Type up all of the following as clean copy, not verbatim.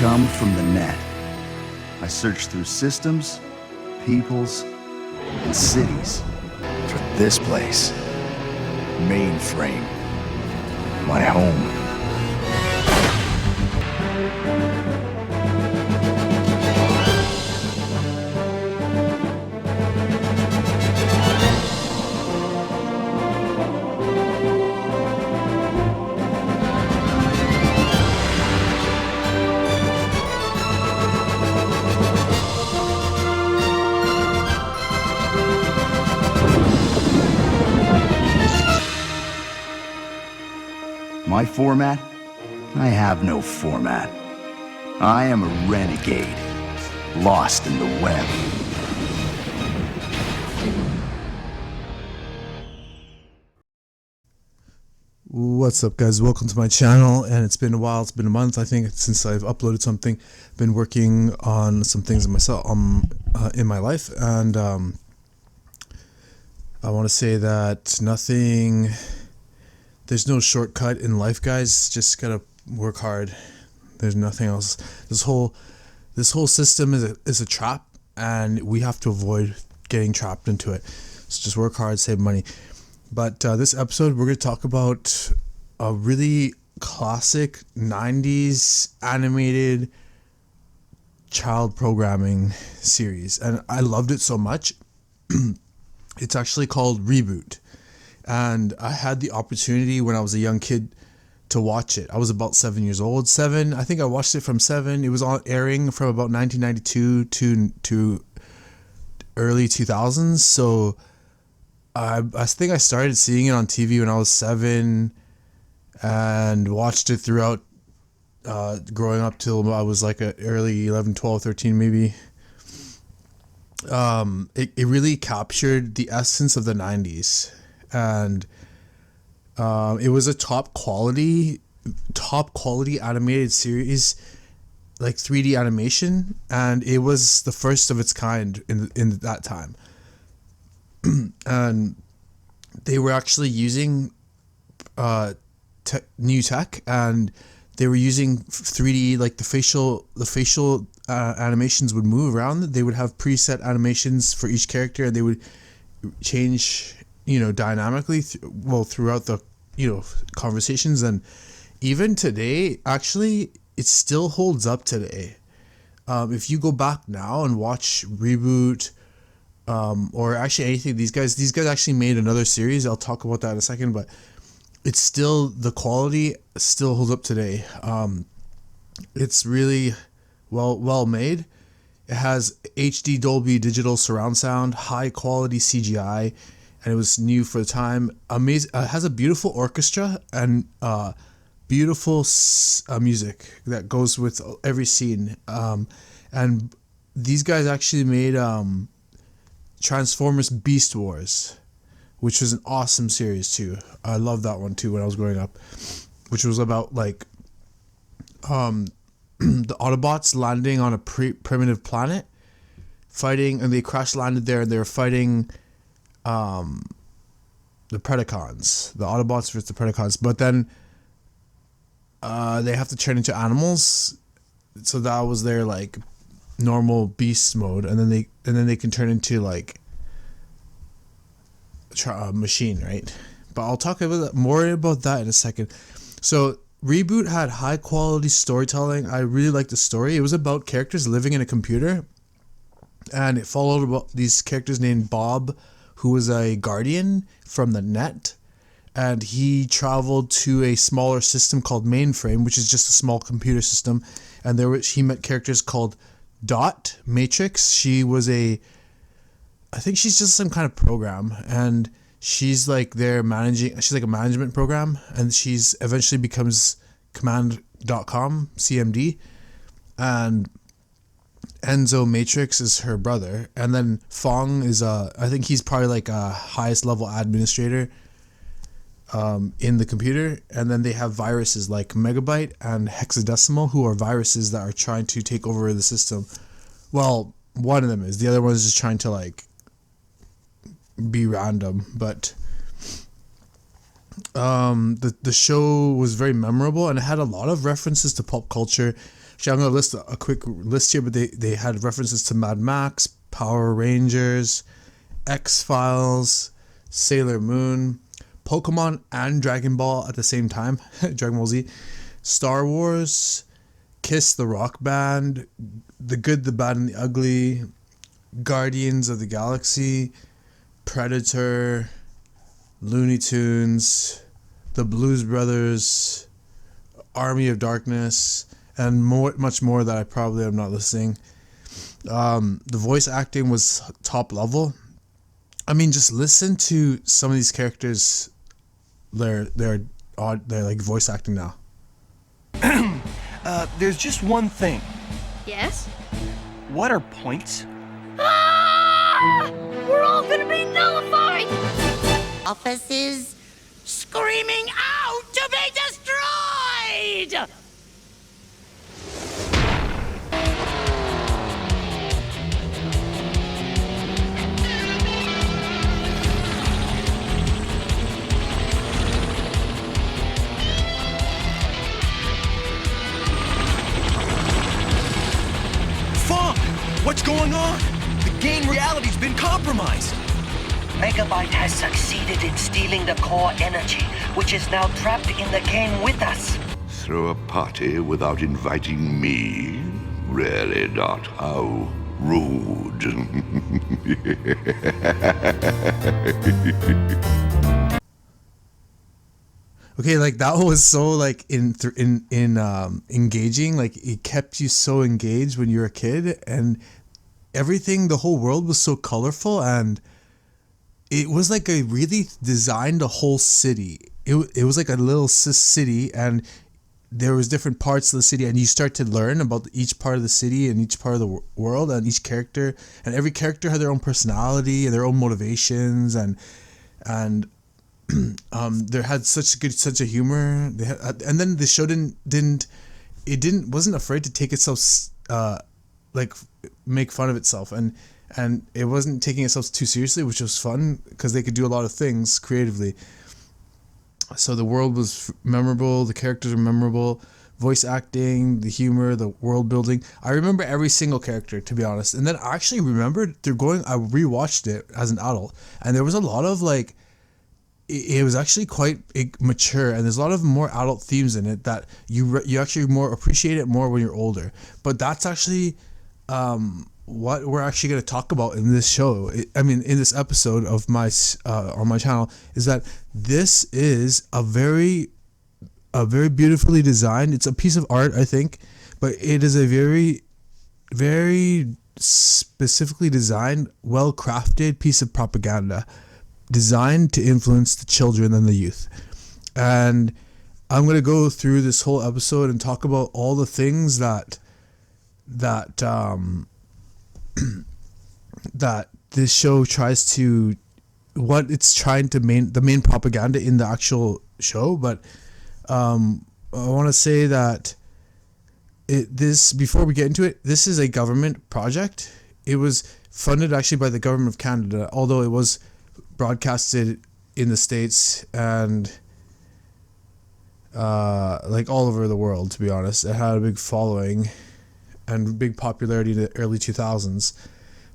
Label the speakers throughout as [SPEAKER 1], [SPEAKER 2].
[SPEAKER 1] come from the net. I search through systems, peoples, and cities for this place. Mainframe. My home. My format? I have no format. I am a renegade, lost in the web.
[SPEAKER 2] What's up, guys? Welcome to my channel. And it's been a while. It's been a month, I think, since I've uploaded something. Been working on some things myself in my life, and I want to say that there's no shortcut in life, guys. Just gotta work hard. There's nothing else. This whole system is a trap, and we have to avoid getting trapped into it. So just work hard, save money. But this episode, we're going to talk about a really classic 90s animated child programming series. And I loved it so much. It's actually called Reboot. And I had the opportunity when I was a young kid to watch it. I was about 7 years old. I think I watched it from 7. It was on airing from about 1992 to early 2000s. So I think I started seeing it on TV when I was 7 and watched it throughout growing up till I was like a early 11, 12, 13 maybe. It really captured the essence of the 90s, and it was a top quality animated series, like 3D animation, and it was the first of its kind in that time. And they were actually using new tech, and they were using 3D, like the facial animations would move around. They would have preset animations for each character, and they would change, dynamically throughout the conversations. And even today, actually, it still holds up today. If you go back now and watch Reboot, or actually anything, these guys actually made another series. I'll talk about that in a second, but it's still, the quality still holds up today. It's really well made. It has HD Dolby Digital surround sound, high quality CGI, and it was new for the time. Amazing. It has a beautiful orchestra and beautiful music that goes with every scene. And these guys actually made Transformers Beast Wars, which was an awesome series too. I loved that one too when I was growing up, which was about like the Autobots landing on a primitive planet, fighting, and they crash landed there, and they were fighting the Predacons, the Autobots versus the Predacons. But then they have to turn into animals, so that was their like normal beast mode, and then they can turn into like a machine, right? But I'll talk more about that in a second. So Reboot had high quality storytelling. I really liked the story. It was about characters living in a computer, and it followed about these characters named Bob, who was a guardian from the net, and he traveled to a smaller system called Mainframe, which is just a small computer system. And he met characters called Dot, Matrix. I think she's just some kind of program, and she's like she's like a management program, and she's eventually becomes Command.com, CMD, and Enzo Matrix is her brother, and then Fong is I think he's probably like a highest level administrator in the computer. And then they have viruses like Megabyte and Hexadecimal, who are viruses that are trying to take over the system. Well, one of them is. The other one is just trying to like be random. But the show was very memorable, and it had a lot of references to pop culture, Actually, I'm gonna list a quick list here, but they had references to Mad Max, Power Rangers, X-Files, Sailor Moon, Pokemon, and Dragon Ball at the same time. Dragon Ball Z, Star Wars, Kiss the Rock Band, The Good, the Bad, and the Ugly, Guardians of the Galaxy, Predator, Looney Tunes, The Blues Brothers, Army of Darkness, and much more that I probably am not listing. The voice acting was top level. I mean, just listen to some of these characters. They're like voice acting now.
[SPEAKER 3] There's just one thing.
[SPEAKER 4] Yes?
[SPEAKER 3] What are points?
[SPEAKER 4] Ah! We're all gonna be nullified!
[SPEAKER 5] Offices screaming out to be destroyed!
[SPEAKER 3] Fuck! What's going on? The game reality's been compromised.
[SPEAKER 6] Megabyte has succeeded in stealing the core energy, which is now trapped in the game with us.
[SPEAKER 7] Throw a party without inviting me? Really not. How rude.
[SPEAKER 2] Okay, like that was so like engaging. Like it kept you so engaged when you were a kid, and everything, the whole world was so colorful, and it was like a really designed a whole city. It was like a little city, and there was different parts of the city, and you start to learn about each part of the city and each part of the world and each character, and every character had their own personality and their own motivations, and there had such a humor. They had, and then the show wasn't afraid to take itself like make fun of itself, and it wasn't taking itself too seriously, which was fun because they could do a lot of things creatively. So the world was memorable, the characters were memorable, voice acting, the humor, the world building. I remember every single character, to be honest. And then I actually remembered I rewatched it as an adult, and there was a lot of like, it was actually quite mature, and there's a lot of more adult themes in it that you actually more appreciate it more when you're older. But that's actually what we're actually going to talk about in this show. In this episode of my on my channel, is that this is a very beautifully designed. It's a piece of art, I think, but it is a very, very specifically designed, well crafted piece of propaganda, designed to influence the children and the youth. And I'm going to go through this whole episode and talk about all the things that this show tries to, what it's trying to the main propaganda in the actual show. But I want to say that before we get into it, this is a government project. It was funded actually by the government of Canada, although it was broadcasted in the States and like all over the world. To be honest, it had a big following and big popularity in the early 2000s.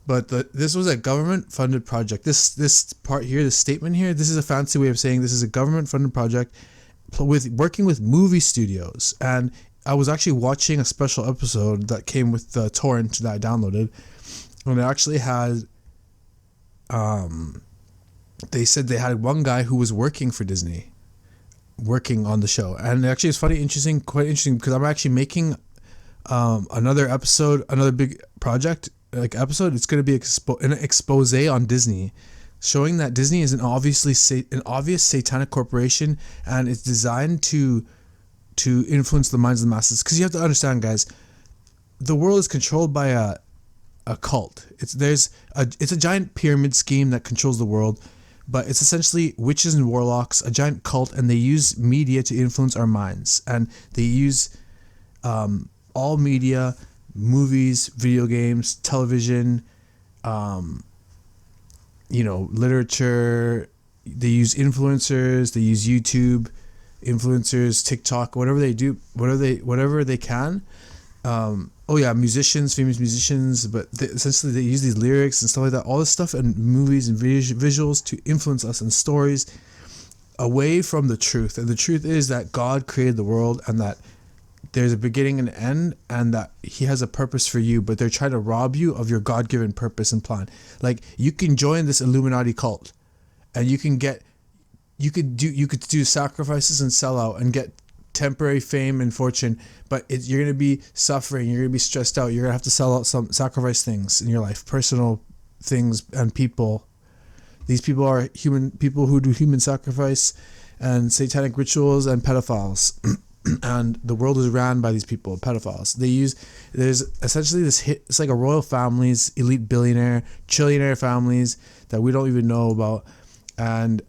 [SPEAKER 2] But this was a government-funded project. This part here, this statement here, this is a fancy way of saying this is a government-funded project working with movie studios. And I was actually watching a special episode that came with the torrent that I downloaded, and it actually had they said they had one guy who was working for Disney, working on the show. And actually it's quite interesting because I'm actually making another episode, another big project episode. It's going to be an expose on Disney, showing that Disney is an obvious satanic corporation, and it's designed to influence the minds of the masses. Because you have to understand, guys, the world is controlled by a cult. It's a giant pyramid scheme that controls the world, but it's essentially witches and warlocks, a giant cult, and they use media to influence our minds. And they use all media, movies, video games, television, literature. They use influencers, they use YouTube influencers, TikTok, whatever they do, whatever they can musicians, famous musicians, but essentially they use these lyrics and stuff like that, all this stuff and movies and visuals to influence us in stories away from the truth. And the truth is that God created the world and that there's a beginning and an end and that he has a purpose for you, but they're trying to rob you of your God-given purpose and plan. Like, you can join this Illuminati cult and you could do sacrifices and sell out and get temporary fame and fortune, but you're going to be suffering, you're going to be stressed out, you're going to have to sell out some sacrifice things in your life, personal things and people. These people are human people who do human sacrifice and satanic rituals and pedophiles. And the world is ran by these people, pedophiles. There's essentially it's like a royal families, elite billionaire, trillionaire families that we don't even know about, and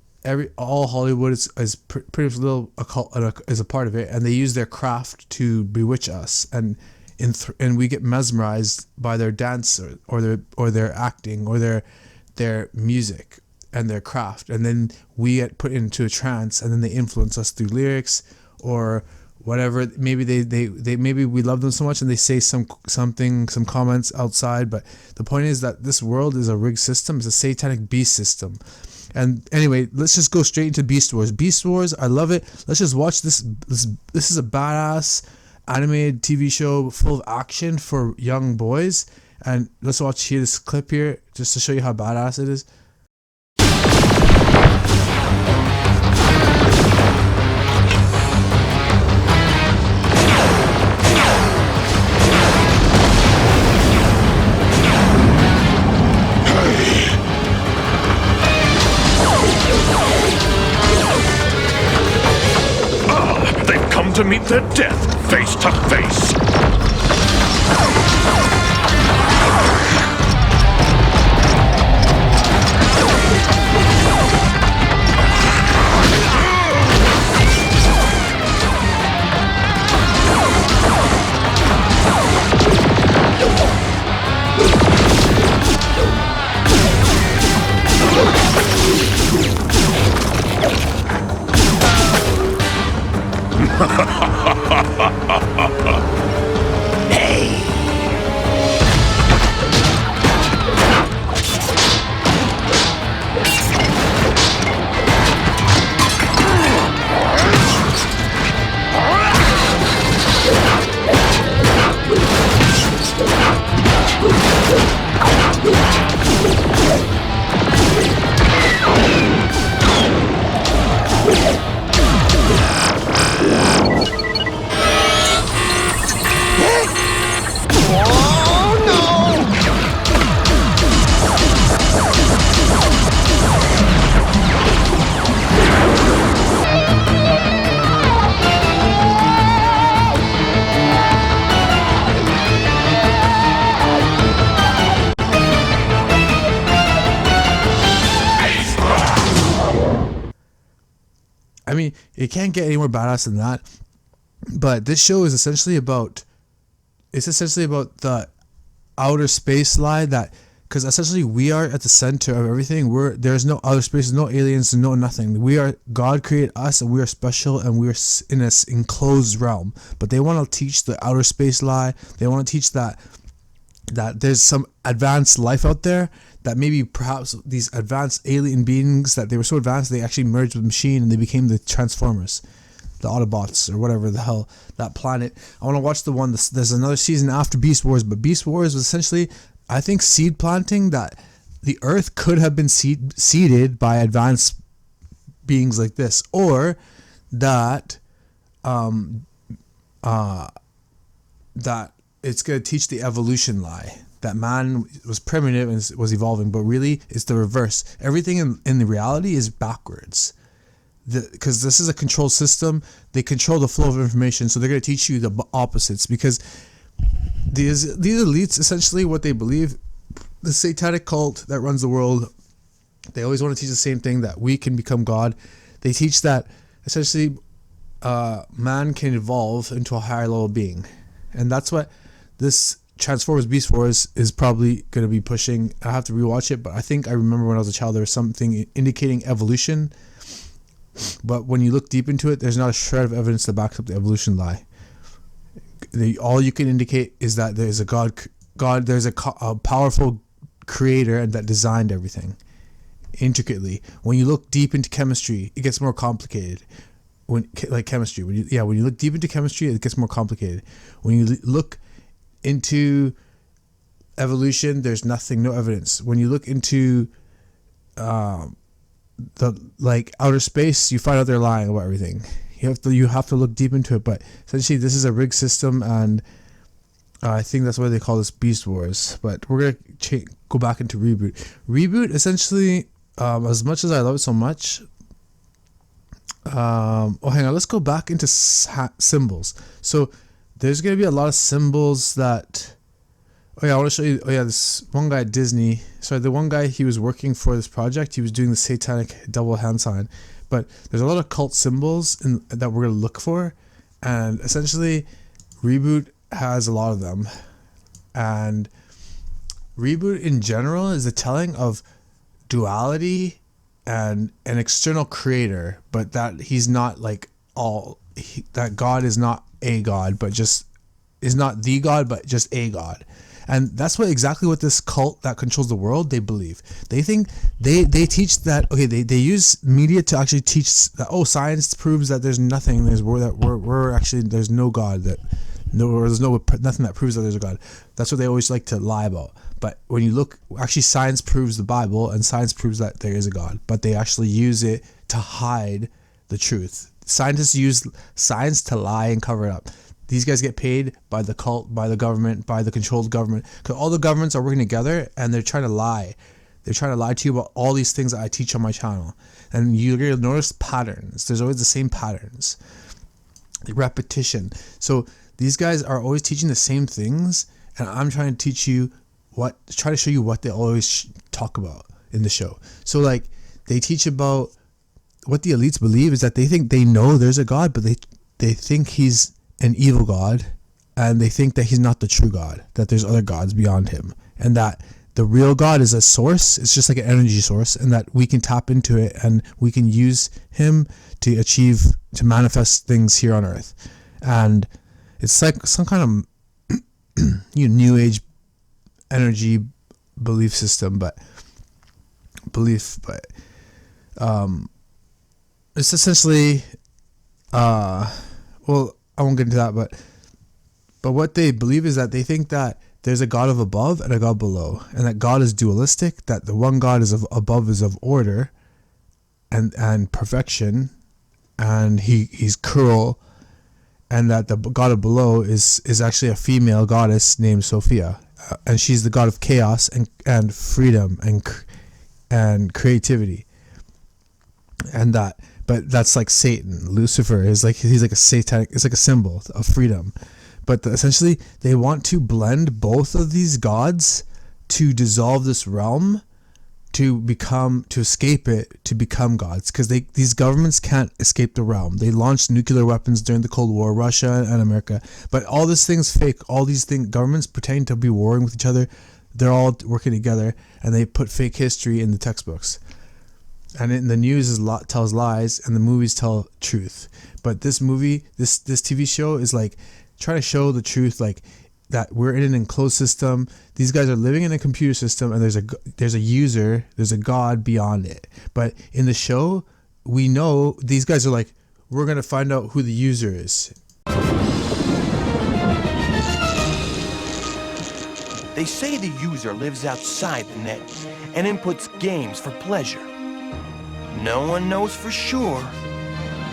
[SPEAKER 2] all Hollywood is pretty little occult is a part of it, and they use their craft to bewitch us, and we get mesmerized by their dance or their acting or their music and their craft, and then we get put into a trance, and then they influence us through lyrics or whatever. Maybe they maybe we love them so much and they say some comments outside, but the point is that this world is a rigged system. It's a satanic beast system. And anyway, let's just go straight into Beast Wars. Beast Wars, I love it. Let's just watch this. This is a badass animated TV show full of action for young boys, and let's watch this clip here just to show you how badass it is.
[SPEAKER 8] To meet their death face to face.
[SPEAKER 2] I mean, it can't get any more badass than that. But this show is essentially about the outer space lie, that because essentially we are at the center of everything. There's no outer space, no aliens, no nothing. God created us, and we are special, and we are in this enclosed realm. But they want to teach the outer space lie. They want to teach that there's some advanced life out there, that maybe perhaps these advanced alien beings, that they were so advanced they actually merged with machine and they became the Transformers, the Autobots, or whatever the hell, that planet. I want to watch the one, there's another season after Beast Wars, but Beast Wars was essentially, I think, seed planting that the Earth could have been seeded by advanced beings like this, or that that it's going to teach the evolution lie, that man was primitive and was evolving, but really it's the reverse. Everything in the reality is backwards. Because this is a controlled system, they control the flow of information, so they're going to teach you the opposites. Because these elites, essentially what they believe, the satanic cult that runs the world, they always want to teach the same thing, that we can become God. They teach that essentially man can evolve into a higher level being, and that's what this Transformers Beast Wars is probably going to be pushing. I have to rewatch it, but I think I remember when I was a child there was something indicating evolution, but when you look deep into it, there's not a shred of evidence that backs up the evolution lie. all you can indicate is that there's a God, there's a powerful creator and that designed everything intricately. When you look deep into chemistry, it gets more complicated. When you look deep into chemistry, it gets more complicated. When you look into evolution, there's no evidence. When you look into the outer space, you find out they're lying about everything. You have to look deep into it. But essentially, this is a rigged system, and I think that's why they call this Beast Wars. But we're gonna go back into Reboot. Reboot essentially, as much as I love it so much. Hang on. Let's go back into symbols. So there's gonna be a lot of symbols that. Oh yeah, I want to show you. Oh yeah, this one guy at Disney. Sorry, the one guy, he was working for this project. He was doing the satanic double hand sign. But there's a lot of cult symbols that we're gonna look for, and essentially, Reboot has a lot of them. And Reboot in general is a telling of duality and an external creator, but that he's not like that God is not a God, but just is not the God, but just a God. And that's exactly what this cult that controls the world, they believe. They think they teach that, okay, they use media to actually teach that, science proves that there's nothing, there's no God, there's nothing that proves that there's a God. That's what they always like to lie about. But when you look, actually science proves the Bible and science proves that there is a God, but they actually use it to hide the truth. Scientists use science to lie and cover it up. These guys get paid by the cult, by the government, by the controlled government, because all the governments are working together and they're trying to lie. They're trying to lie to you about all these things that I teach on my channel. And you're going to notice patterns. There's always the same patterns. Repetition. So these guys are always teaching the same things, and I'm trying to teach you try to show you what they always talk about in the show. So like they teach about what the elites believe is that they think they know there's a God, but they think he's an evil God, and they think that he's not the true God, that there's other gods beyond him, and that the real God is a source. It's just like an energy source, and that we can tap into it and we can use him to manifest things here on earth. And it's like some kind of new age energy belief system, but it's essentially I won't get into that, but what they believe is that they think that there's a God of above and a God below, and that God is dualistic, that the one God is above is of order and perfection, and he's cruel, and that the God of below is actually a female goddess named Sophia, and she's the God of chaos and freedom and creativity, but that's like Satan. Lucifer is like, he's like a satanic, it's like a symbol of freedom. But essentially, they want to blend both of these gods to dissolve this realm, to escape it, to become gods. Because these governments can't escape the realm. They launched nuclear weapons during the Cold War, Russia and America. But all this thing's fake. All these governments pretending to be warring with each other, they're all working together, and they put fake history in the textbooks. And in the news tells lies, and the movies tell truth. But this movie, this TV show is like trying to show the truth, like that we're in an enclosed system. These guys are living in a computer system, and there's a user, there's a God beyond it. But in the show, we know these guys are like, we're gonna find out who the user is.
[SPEAKER 3] They say the user lives outside the net and inputs games for pleasure. No one knows for sure,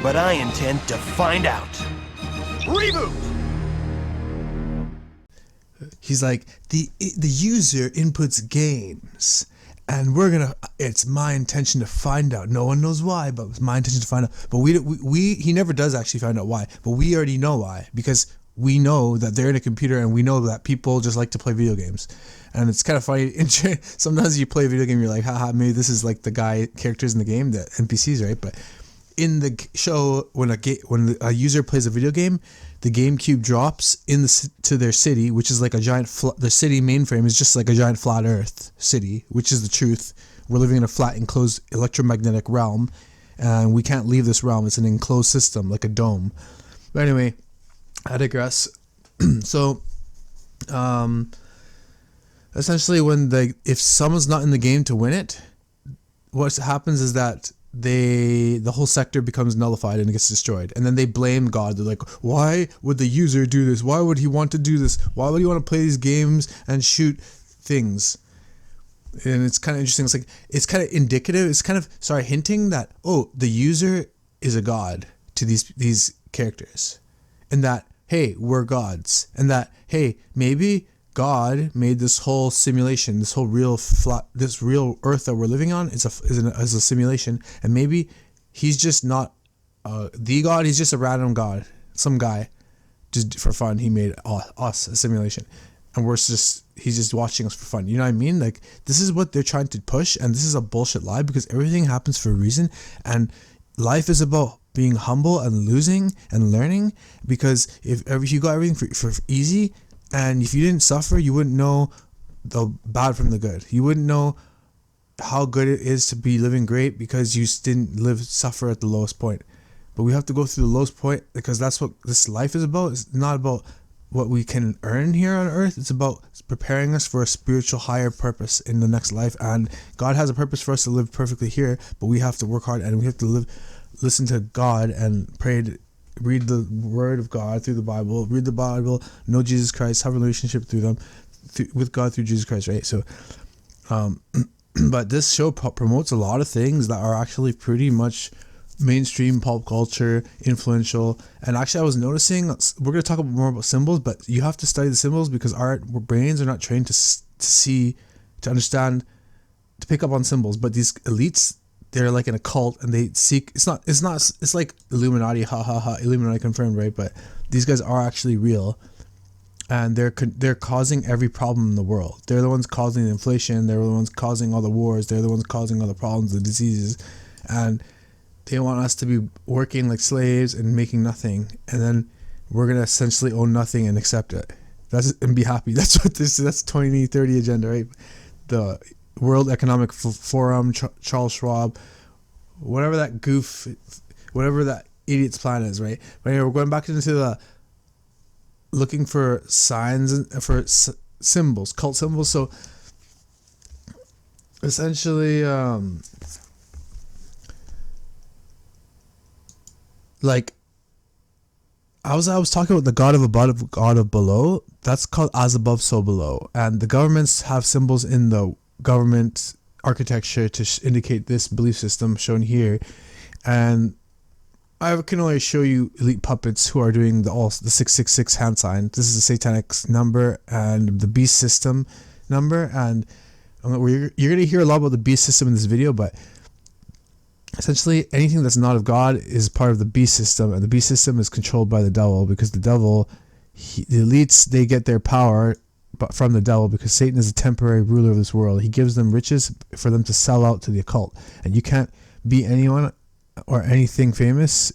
[SPEAKER 3] but I intend to find out. Reboot!
[SPEAKER 2] He's like, the user inputs games, and it's my intention to find out. No one knows why, but it's my intention to find out. But he never does actually find out why, but we already know why, because we know that they're in a computer, and we know that people just like to play video games. And it's kind of funny. Sometimes you play a video game, you're like, haha, maybe this is like the characters in the game, the NPCs, right? But in the show, when a user plays a video game, the GameCube drops to their city, which is like a giant. The city mainframe is just like a giant flat Earth city, which is the truth. We're living in a flat, enclosed electromagnetic realm, and we can't leave this realm. It's an enclosed system, like a dome. But anyway, I digress. So, essentially, if someone's not in the game to win it, what happens is that the whole sector becomes nullified and it gets destroyed, and then they blame God. They're like, why would the user do this? Why would he want to do this? Why would he want to play these games and shoot things? And it's kind of interesting. It's kind of indicative. It's kind of hinting that the user is a god to these characters, and that hey, we're gods, and that hey, maybe God made this whole simulation, this whole real Earth that we're living on is a simulation, and maybe he's just not the God. He's just a random God, some guy, just for fun. He made us a simulation, and he's just watching us for fun. You know what I mean? Like, this is what they're trying to push, and this is a bullshit lie, because everything happens for a reason, and life is about being humble and losing and learning. Because if you got everything for easy, and if you didn't suffer, you wouldn't know the bad from the good. You wouldn't know how good it is to be living great, because you didn't suffer at the lowest point. But we have to go through the lowest point, because that's what this life is about. It's not about what we can earn here on earth. It's about preparing us for a spiritual higher purpose in the next life. And God has a purpose for us to live perfectly here, but we have to work hard, and we have to listen to God and pray, read the word of God through the Bible, read the Bible, know Jesus Christ, have a relationship with God through Jesus Christ, right? So, but this show promotes a lot of things that are actually pretty much mainstream pop culture, influential. And actually, I was noticing, we're going to talk more about symbols, but you have to study the symbols, because our brains are not trained to see, to understand, to pick up on symbols. But these elites, they're like in a cult, and they seek, it's like Illuminati, Illuminati confirmed, right? But these guys are actually real, and they're causing every problem in the world. They're the ones causing the inflation, they're the ones causing all the wars, they're the ones causing all the problems, the diseases, and they want us to be working like slaves and making nothing, and then we're gonna essentially own nothing and accept it. And be happy. That's 2030 agenda, right? The World Economic Forum, Charles Schwab, whatever that idiot's plan is, right? But anyway, we're going back into the looking for signs and for symbols, cult symbols. So essentially, like I was talking about the God of above, God of below. That's called as above, so below, and the governments have symbols in the government architecture to indicate this belief system shown here. And I can only show you elite puppets who are doing the 666 hand sign. This is a satanic number and the beast system number, and you're going to hear a lot about the beast system in this video, but essentially anything that's not of God is part of the beast system, and the beast system is controlled by the devil, because the devil, the elites, they get their power but from the devil, because Satan is a temporary ruler of this world. He gives them riches for them to sell out to the occult, and you can't be anyone or anything famous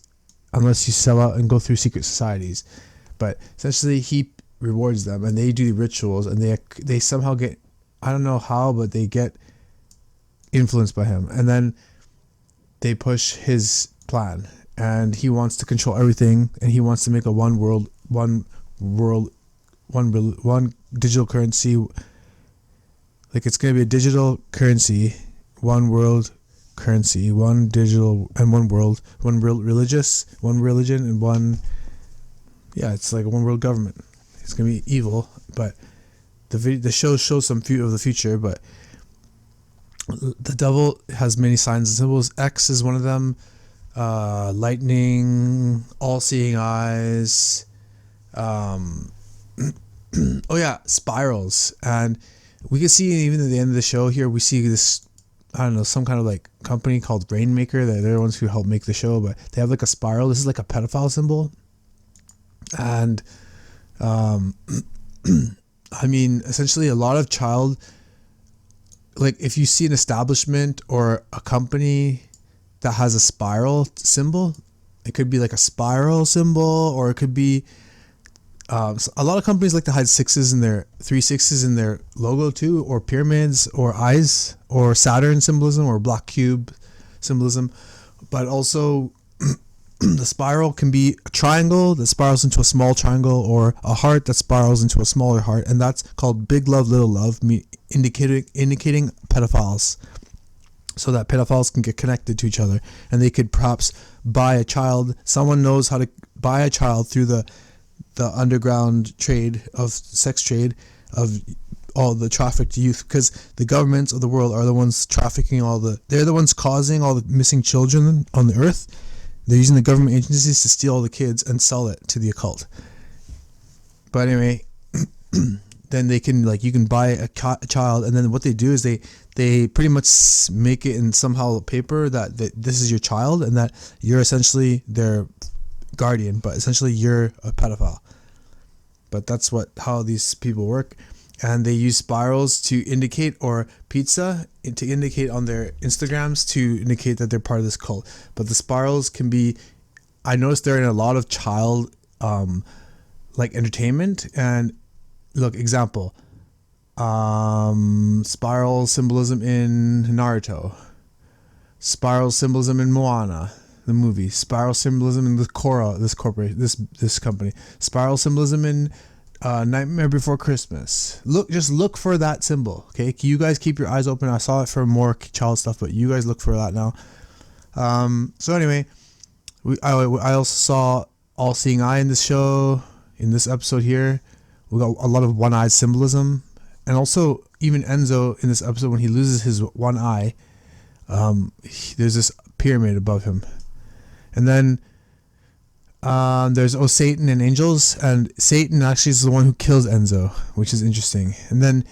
[SPEAKER 2] unless you sell out and go through secret societies. But essentially he rewards them, and they do the rituals, and they somehow get, I don't know how, but they get influenced by him, and then they push his plan, and he wants to control everything, and he wants to make a one digital currency. Like, it's going to be a digital currency, one world currency, one digital and one world, one religious, one religion, and one, it's like a one world government. It's going to be evil, but the show shows some of the future. But the devil has many signs and symbols. X is one of them. Lightning, all-seeing eyes, spirals. And we can see even at the end of the show here, we see this, I don't know, some kind of like company called Rainmaker. They're the ones who help make the show, but they have like a spiral. This is like a pedophile symbol. And I mean, essentially a lot of like if you see an establishment or a company that has a spiral symbol, it could be like a spiral symbol, or it could be a lot of companies like to hide three sixes in their logo too, or pyramids, or eyes, or Saturn symbolism, or black cube symbolism. But also the spiral can be a triangle that spirals into a small triangle, or a heart that spirals into a smaller heart, and that's called big love, little love, indicating pedophiles, so that pedophiles can get connected to each other, and they could perhaps buy a child. Someone knows how to buy a child through the underground trade of sex trade of all the trafficked youth, because the governments of the world are the ones trafficking they're the ones causing all the missing children on the earth. They're using the government agencies to steal all the kids and sell it to the occult. But anyway, then they can, like, you can buy a child, and then what they do is they pretty much make it in somehow paper that this is your child, and that you're essentially their guardian, but essentially you're a pedophile. But that's how these people work. And they use spirals to indicate, or pizza to indicate on their Instagrams to indicate that they're part of this cult. But the spirals can be, I noticed they're in a lot of child like entertainment. And look, example, spiral symbolism in Naruto, spiral symbolism in Moana, the movie, spiral symbolism in the Korra, this company, spiral symbolism in Nightmare Before Christmas. Just look for that symbol, okay? You guys keep your eyes open. I saw it for more child stuff, but you guys look for that now. So anyway, I also saw All Seeing Eye in this show, in this episode here. We got a lot of one-eyed symbolism, and also even Enzo in this episode, when he loses his one eye, there's this pyramid above him, and then there's Satan and angels, and Satan actually is the one who kills Enzo, which is interesting. And then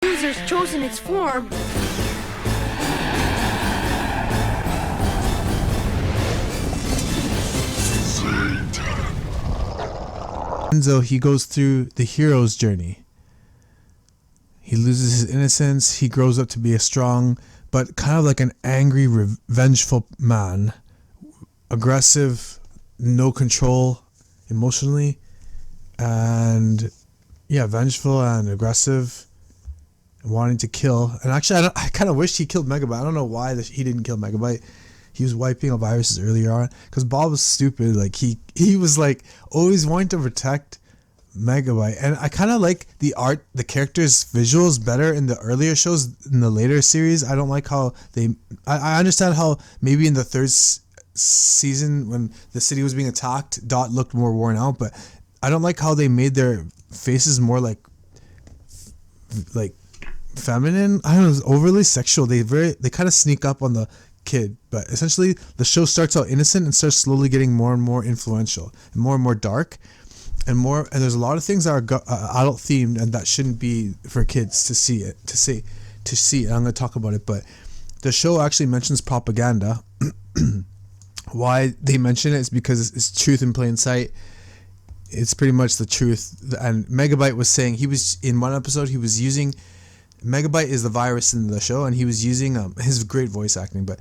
[SPEAKER 4] User's chosen its form.
[SPEAKER 2] Enzo, he goes through the hero's journey. He loses his innocence. He grows up to be a strong, but kind of like an angry, revengeful man. Aggressive, no control emotionally, and vengeful and aggressive, wanting to kill. And actually, I kind of wished he killed Megabyte. I don't know why he didn't kill Megabyte. He was wiping out viruses earlier on, because Bob was stupid. Like he was like always wanting to protect Megabyte. And I kind of like the art, the characters' visuals better in the earlier shows. In the later series, I don't like how I understand how maybe in the third season, when the city was being attacked, Dot looked more worn out, but I don't like how they made their faces more like feminine. I don't know, it was overly sexual. They kind of sneak up on the kid, but essentially the show starts out innocent and starts slowly getting more and more influential and more dark, and there's a lot of things that are adult themed and that shouldn't be for kids to see. And I'm going to talk about it, but the show actually mentions propaganda. Why they mention it is because it's truth in plain sight. It's pretty much the truth. And Megabyte was saying, in one episode he was using, Megabyte is the virus in the show, and he was using his great voice acting, but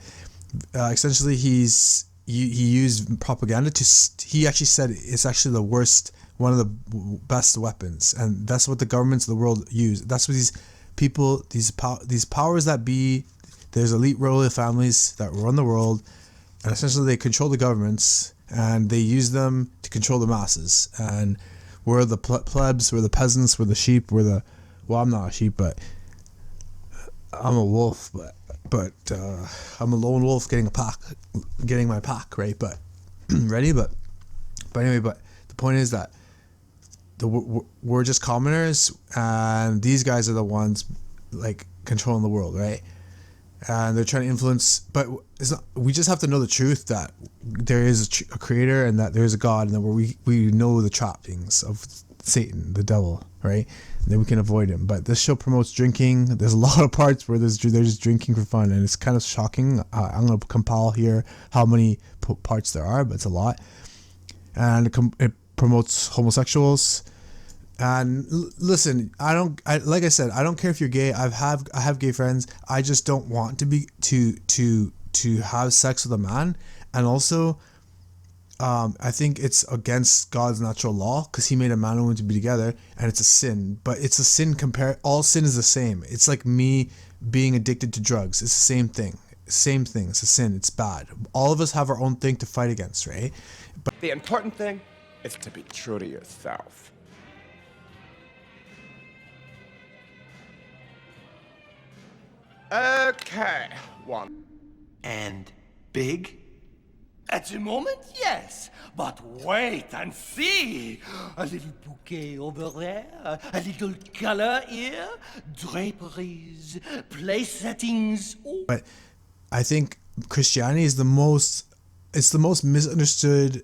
[SPEAKER 2] essentially he used propaganda he actually said it's actually the worst, one of the best weapons, and that's what the governments of the world use. That's what these people, these powers that be, there's elite royal families that run the world, and essentially they control the governments, and they use them to control the masses. And we're the plebs, we're the peasants, we're the sheep, well, I'm not a sheep, but I'm a wolf, but I'm a lone wolf getting my pack, right? But ready, but anyway, but the point is that we're just commoners, and these guys are the ones like controlling the world, right? And they're trying to influence, but we just have to know the truth that there is a creator and that there is a God, and that we know the trappings of Satan, the devil, right? And then we can avoid him. But this show promotes drinking. There's a lot of parts where they're just drinking for fun, and it's kind of shocking. I'm going to compile here how many parts there are, but it's a lot. And it promotes homosexuals. And listen, like I said, I don't care if you're gay. I have gay friends. I just don't want to have sex with a man. And also, I think it's against God's natural law because he made a man and woman to be together, and it's a sin. But it's a sin all sin is the same. It's like me being addicted to drugs. It's the same thing. Same thing. It's a sin. It's bad. All of us have our own thing to fight against, right? But
[SPEAKER 9] the important thing is to be true to yourself. Okay, one.
[SPEAKER 3] And big?
[SPEAKER 10] At the moment, yes. But wait and see. A little bouquet over there, a little color here, draperies, place settings. Oh.
[SPEAKER 2] But I think Christianity is the most misunderstood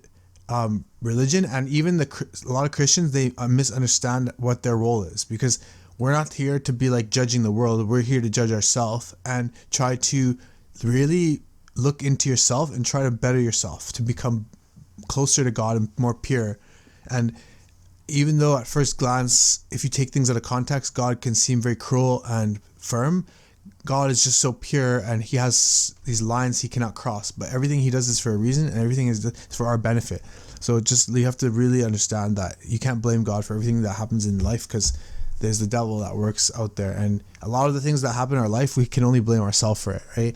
[SPEAKER 2] religion, and even a lot of Christians, they misunderstand what their role is, because we're not here to be like judging the world. We're here to judge ourselves and try to really look into yourself and try to better yourself to become closer to God and more pure. And even though at first glance, if you take things out of context, God can seem very cruel and firm, God is just so pure, and he has these lines he cannot cross. But everything he does is for a reason, and everything is for our benefit. So you have to really understand that you can't blame God for everything that happens in life, because there's the devil that works out there. And a lot of the things that happen in our life, we can only blame ourselves for it, right?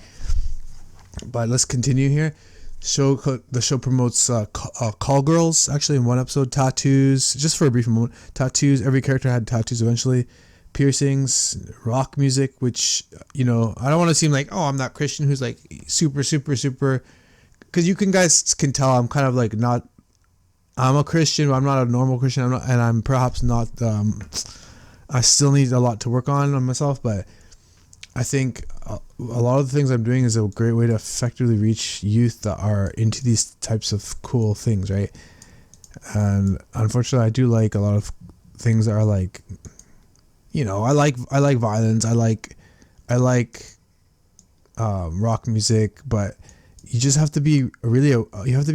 [SPEAKER 2] But let's continue here. The show promotes call girls, actually, in one episode. Tattoos, just for a brief moment. Tattoos, every character had tattoos eventually. Piercings, rock music, which, I don't want to seem like, I'm that Christian who's like super, because you guys can tell I'm kind of like not, I'm a Christian, but I'm not a normal Christian. I'm perhaps not, I still need a lot to work on myself, but I think a lot of the things I'm doing is a great way to effectively reach youth that are into these types of cool things, right? And unfortunately, I do like a lot of things that are like, I like violence. I like rock music, but you just have to be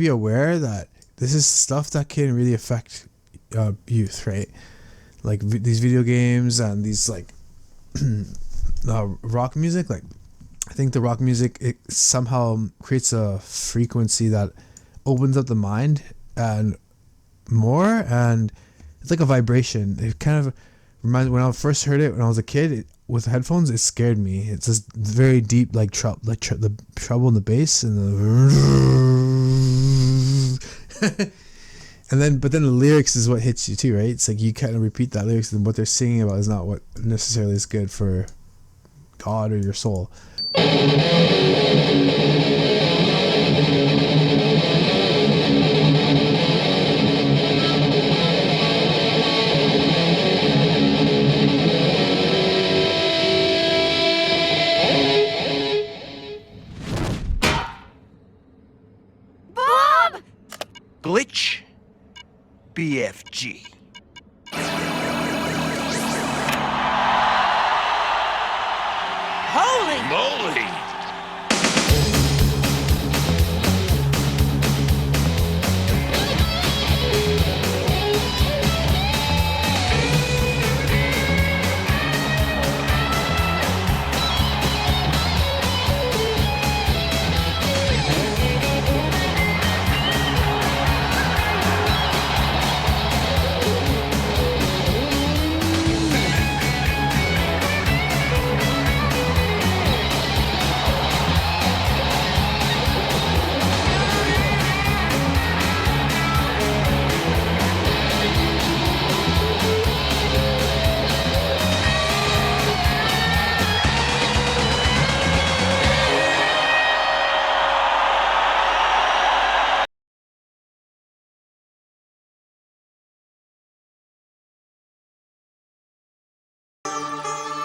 [SPEAKER 2] aware that this is stuff that can really affect youth, right? Like these video games and these like rock music. Like, I think the rock music, it somehow creates a frequency that opens up the mind and more, and it's like a vibration. It kind of reminds, when I first heard it when I was a kid, with headphones, it scared me. It's this very deep, like the treble in the bass and the but then the lyrics is what hits you too, right? It's like you kind of repeat that lyrics, and what they're singing about is not what necessarily is good for God or your soul.
[SPEAKER 4] Bob!
[SPEAKER 3] Glitch? BFG.
[SPEAKER 4] Holy!
[SPEAKER 8] Moly!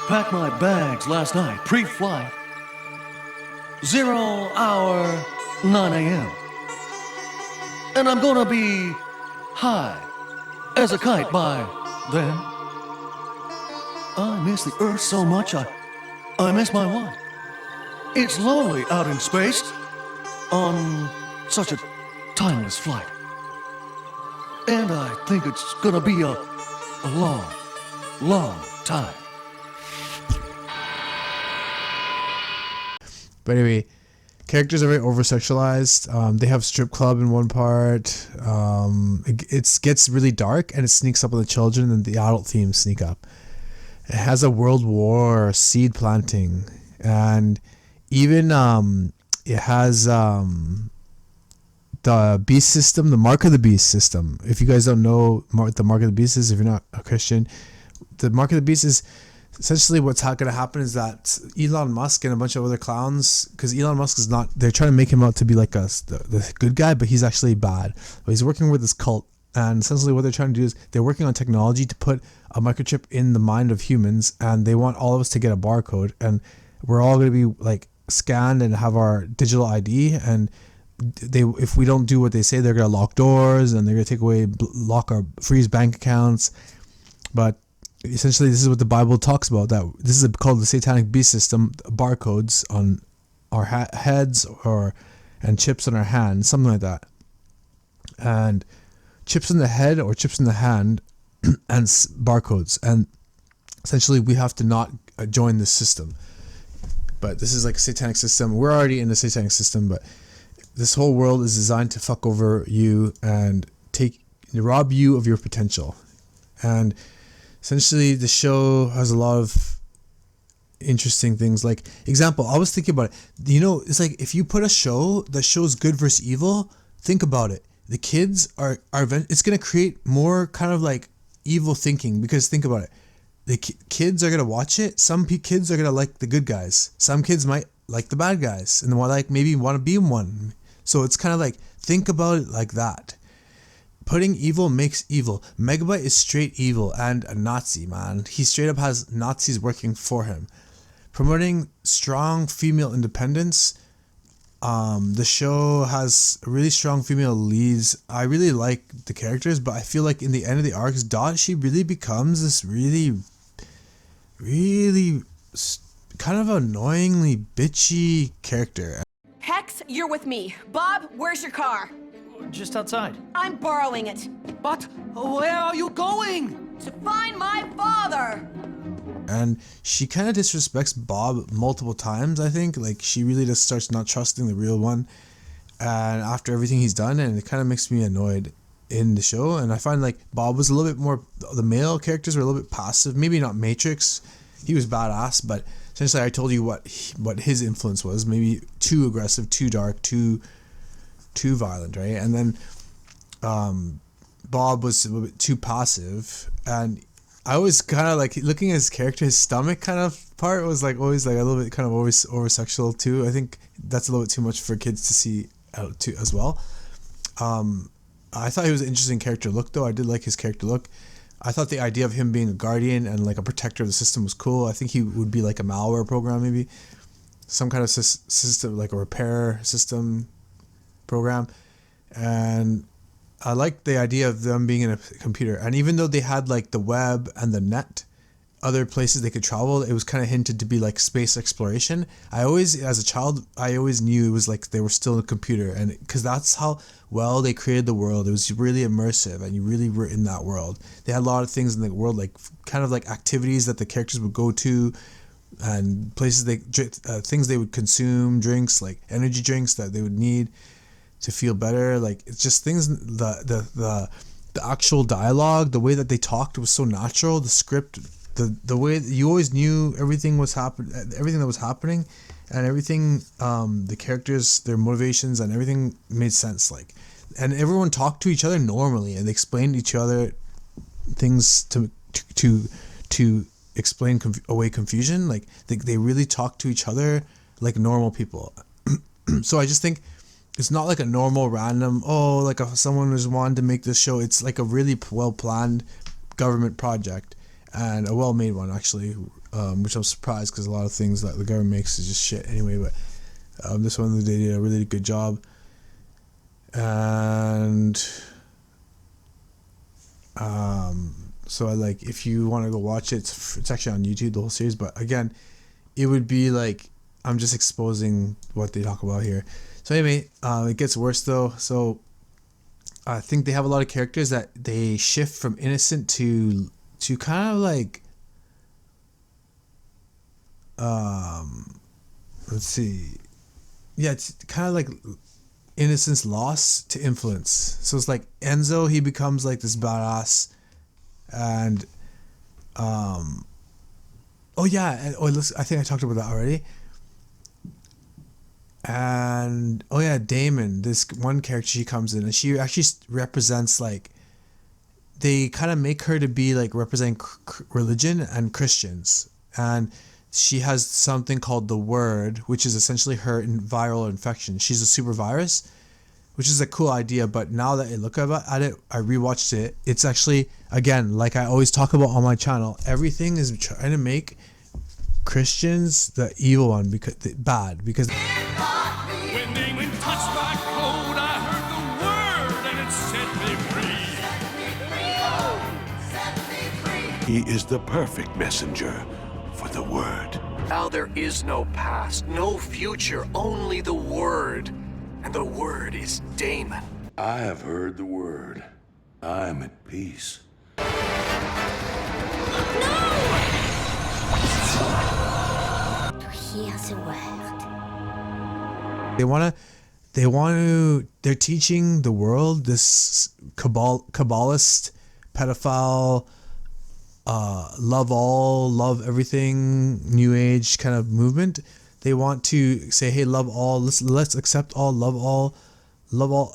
[SPEAKER 10] Packed my bags last night, pre-flight. 0 hour, 9 a.m. And I'm gonna be high as a kite by then. I miss the Earth so much, I miss my wife. It's lonely out in space on such a timeless flight. And I think it's gonna be a long, long time.
[SPEAKER 2] But anyway, characters are very over sexualized. They have strip club in one part. It gets really dark and it sneaks up on the children, and the adult themes sneak up. It has a World War seed planting, and even it has the beast system, the Mark of the Beast system. If you guys don't know what the Mark of the Beast is, if you're not a Christian, the Mark of the Beast is essentially what's going to happen is that Elon Musk and a bunch of other clowns, because Elon Musk is not, they're trying to make him out to be like the good guy, but he's actually bad. But he's working with this cult, and essentially what they're trying to do is they're working on technology to put a microchip in the mind of humans, and they want all of us to get a barcode, and we're all going to be like scanned and have our digital ID, and if we don't do what they say, they're going to lock doors and they're going to take away, freeze bank accounts. But essentially, this is what the Bible talks about. That this is called the Satanic Beast System. Barcodes on our heads and chips on our hands, something like that. And chips in the head or chips in the hand, and barcodes. And essentially, we have to not join this system. But this is like a satanic system. We're already in the satanic system, but this whole world is designed to fuck over you and rob you of your potential. And essentially, the show has a lot of interesting things. Like, example, I was thinking about it. You know, it's like if you put a show that shows good versus evil, think about it. The kids are it's going to create more kind of like evil thinking, because think about it. The kids are going to watch it. Some kids are going to like the good guys. Some kids might like the bad guys and maybe want to be one. So it's kind of like, think about it like that. Putting evil makes evil. Megabyte is straight evil and a Nazi, man. He straight up has Nazis working for him. Promoting strong female independence. The show has really strong female leads. I really like the characters, but I feel like in the end of the arcs, Dot, she really becomes this really kind of annoyingly bitchy character.
[SPEAKER 4] Hex, you're with me. Bob, where's your car?
[SPEAKER 11] Just outside.
[SPEAKER 4] I'm borrowing it.
[SPEAKER 11] But where are you going?
[SPEAKER 4] To find my father.
[SPEAKER 2] And she kind of disrespects Bob multiple times, I think. Like, she really just starts not trusting the real one. And after everything he's done, and it kind of makes me annoyed in the show. And I find like Bob was a little bit more, the male characters were a little bit passive. Maybe not Matrix. He was badass, but essentially I told you what his influence was. Maybe too aggressive, too dark, too violent, right? And then Bob was a little bit too passive, and I always kind of like looking at his character. His stomach kind of part was like always like a little bit kind of over sexual too. I think that's a little bit too much for kids to see out too as well. I thought he was an interesting character look though. I did like his character look. I thought the idea of him being a guardian and like a protector of the system was cool. I think he would be like a malware program, maybe some kind of system, like a repair system program. And I liked the idea of them being in a computer. And even though they had like the web and the net, other places they could travel, it was kind of hinted to be like space exploration. As a child, I always knew it was like they were still in a computer, and because that's how well they created the world. It was really immersive, and you really were in that world. They had a lot of things in the world, like kind of like activities that the characters would go to, and places things they would consume, drinks like energy drinks that they would need to feel better. Like, it's just things. The actual dialogue, the way that they talked was so natural. The script. The way you always knew everything that was happening, and everything, the characters, their motivations, and everything made sense. Like, and everyone talked to each other normally, and they explained each other things to explain away confusion. Like, they really talked to each other like normal people. So I just think it's not like a normal random like if someone was wanting to make this show. It's like a really well planned government project. And a well-made one, actually, which I'm surprised, because a lot of things that the government makes is just shit anyway. But this one, they did a really good job. And so I like, if you want to go watch it, it's actually on YouTube, the whole series. But again, it would be like, I'm just exposing what they talk about here. So anyway, it gets worse though. So I think they have a lot of characters that they shift from innocent to kind of like, let's see, yeah, it's kind of like innocence lost to influence. So it's like Enzo, he becomes like this badass, and oh yeah, and I think I talked about that already. And oh yeah, Damon, this one character, she comes in and she actually represents like, they kind of make her to be like representing religion and Christians, and she has something called the Word, which is essentially her viral infection. She's a super virus, which is a cool idea. But now that I look at it, I rewatched it. It's actually, again, like I always talk about on my channel, everything is trying to make Christians the evil one, because bad, because.
[SPEAKER 8] When Damon touched my coat, I heard the word and it set me free.
[SPEAKER 7] He is the perfect messenger for the word.
[SPEAKER 12] Now there is no past, no future, only the word. And the word is Damon.
[SPEAKER 7] I have heard the word. I am at peace.
[SPEAKER 5] To hear the word.
[SPEAKER 2] They're teaching the world this Kabbalist, pedophile, love all, love everything, new age kind of movement. They want to say, hey, love all, let's accept all, love all,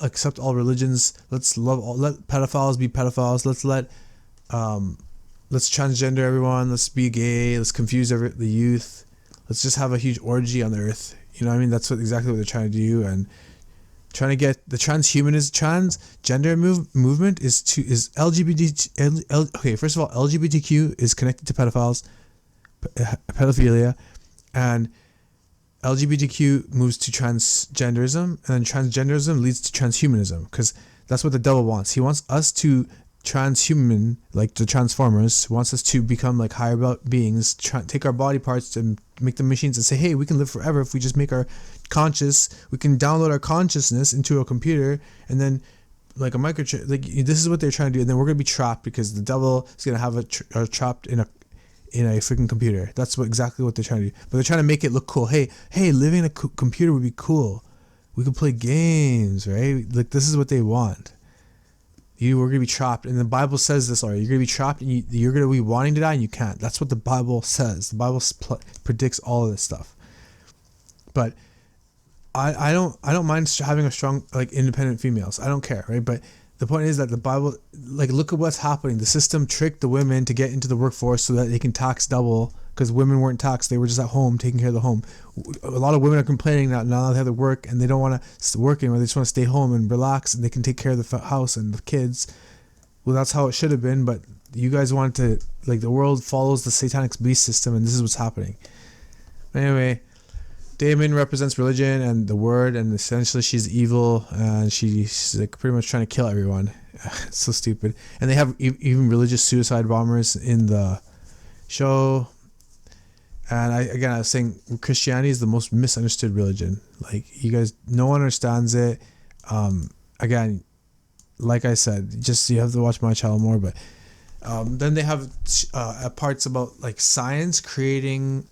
[SPEAKER 2] accept all religions, let's love all, let pedophiles be pedophiles, let's transgender everyone, let's be gay, let's confuse the youth, let's just have a huge orgy on the earth. You know what I mean? That's exactly what they're trying to do, and trying to get the transgender movement is LGBT. Okay, first of all, LGBTQ is connected to pedophilia, and LGBTQ moves to transgenderism, and then transgenderism leads to transhumanism, because that's what the devil wants. He wants us to transhuman, like the Transformers, wants us to become like higher beings, take our body parts and make them machines and say, hey, we can live forever if we just make our we can download our consciousness into a computer, and then like a microchip, like this is what they're trying to do, and then we're gonna be trapped because the devil is gonna have trapped in a freaking computer. That's exactly what they're trying to do. But they're trying to make it look cool. Hey, living in a computer would be cool. We could play games, right? Like this is what they want. You were gonna be trapped, and the Bible says this already. You're gonna be trapped, and you're gonna be wanting to die, and you can't. That's what the Bible says. The Bible predicts all of this stuff. But I don't mind having a strong, like, independent females. I don't care, right? But the point is that the Bible, like, look at what's happening. The system tricked the women to get into the workforce so that they can tax double, because women weren't taxed. They were just at home taking care of the home. A lot of women are complaining that now they have to work and they don't want to work anymore. They just want to stay home and relax, and they can take care of the house and the kids. Well, that's how it should have been, but you guys wanted to, like, the world follows the satanic beast system, and this is what's happening. Anyway, Damon represents religion and the word, and essentially she's evil, and she's like pretty much trying to kill everyone. It's so stupid. And they have even religious suicide bombers in the show. And I was saying Christianity is the most misunderstood religion. Like, you guys, no one understands it. Again, like I said, just you have to watch my channel more. But then they have parts about like science creating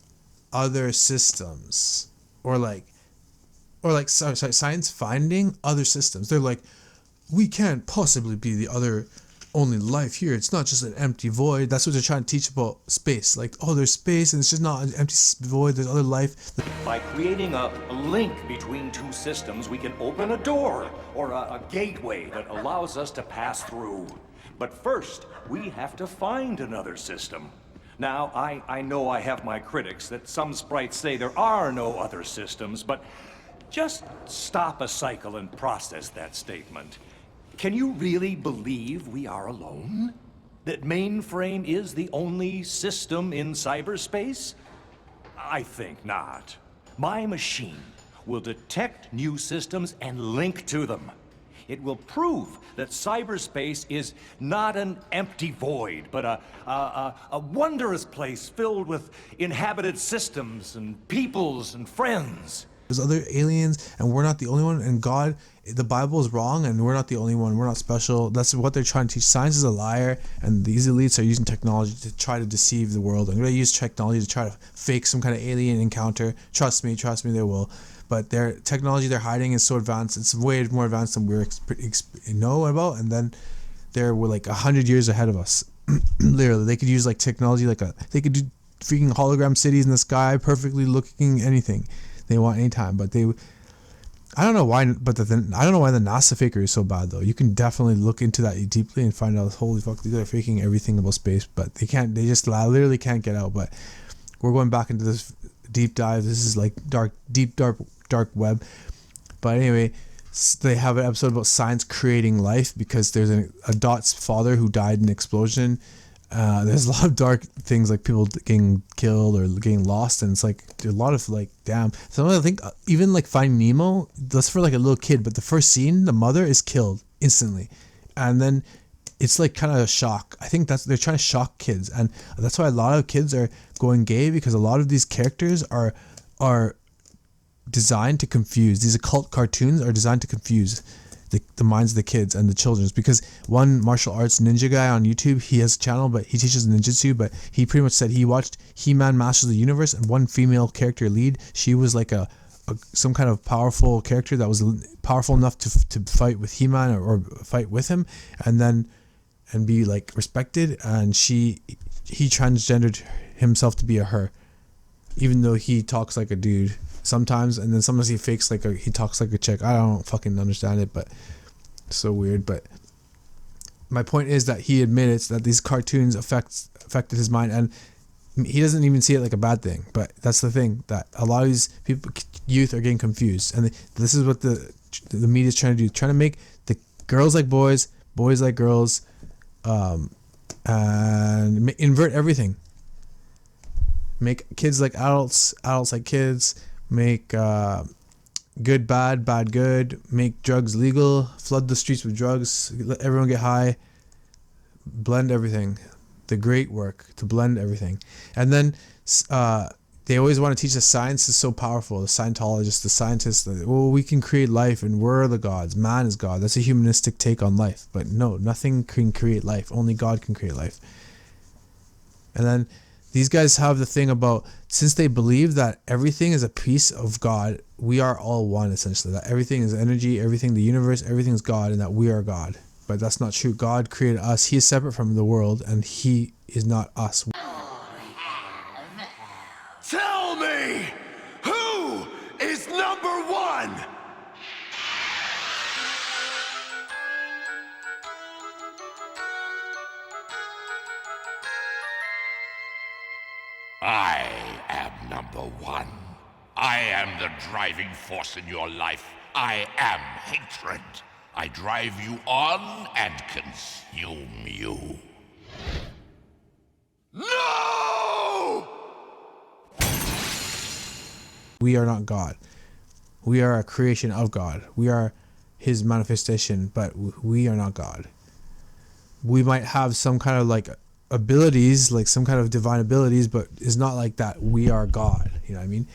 [SPEAKER 2] other systems, or science finding other systems. They're like, we can't possibly be the other only life here. It's not just an empty void. That's what they're trying to teach about space. Like, oh, there's space, and it's just not an empty void. There's other life.
[SPEAKER 13] By creating a link between two systems, we can open a door or a gateway that allows us to pass through. But first, we have to find another system. Now, I know I have my critics that some sprites say there are no other systems, but just stop a cycle and process that statement. Can you really believe we are alone? That mainframe is the only system in cyberspace? I think not. My machine will detect new systems and link to them. It will prove that cyberspace is not an empty void, but a wondrous place filled with inhabited systems and peoples and friends.
[SPEAKER 2] there's other aliens, and we're not the only one. And God, the Bible is wrong, and we're not the only one. We're not special. That's what they're trying to teach. Science is a liar, and these elites are using technology to try to deceive the world. And they're going to use technology to try to fake some kind of alien encounter. Trust me, they will. But their technology they're hiding is so advanced. It's way more advanced than we're know about. And then they're like 100 years ahead of us. Literally, they could use like technology, they could do freaking hologram cities in the sky, perfectly looking anything they want anytime. But I don't know why. But I don't know why the NASA faker is so bad though. You can definitely look into that deeply and find out, holy fuck, they're faking everything about space. But they can't. They just literally can't get out. But we're going back into this deep dive. This is like dark web. But anyway, they have an episode about science creating life because there's a Dot's father who died in an explosion. There's a lot of dark things like people getting killed or getting lost, and it's like a lot of like, damn. So I think even like Finding Nemo, that's for like a little kid, but the first scene, the mother is killed instantly, and then it's like kind of a shock. I think they're trying to shock kids, and that's why a lot of kids are going gay, because a lot of these characters are designed to confuse. These occult cartoons are designed to confuse the minds of the kids and the children's, because one martial arts ninja guy on YouTube, he has a channel, but he teaches ninjutsu, but he pretty much said he watched He-Man Masters of the Universe, and one female character lead, she was like some kind of powerful character that was powerful enough to fight with He-Man or fight with him, and be like respected, and he transgendered himself to be a her, even though he talks like a dude sometimes, and then sometimes he fakes he talks like a chick. I don't fucking understand it, but it's so weird. But my point is that he admits that these cartoons affected his mind, and he doesn't even see it like a bad thing. But that's the thing, that a lot of these youth are getting confused, and this is what the media is trying to do, trying to make the girls like boys, boys like girls, and invert everything. Make kids like adults, adults like kids. Make good bad, bad good. Make drugs legal. Flood the streets with drugs. Let everyone get high. Blend everything. The great work to blend everything. And then they always want to teach us science is so powerful. The Scientologists, the scientists, we can create life and we're the gods. Man is God. That's a humanistic take on life. But no, nothing can create life. Only God can create life. And then these guys have the thing about, since they believe that everything is a piece of God, we are all one, essentially. That everything is energy, everything, the universe, everything is God, and that we are God. But that's not true. God created us. He is separate from the world, and He is not us.
[SPEAKER 3] Tell me, who is number one?
[SPEAKER 7] I am number one. I am the driving force in your life. I am hatred. I drive you on and consume you. No!
[SPEAKER 2] We are not God. We are a creation of God. We are His manifestation, but we are not God. We might have some kind of like abilities, like some kind of divine abilities, but it's not like that we are God, you know what I mean?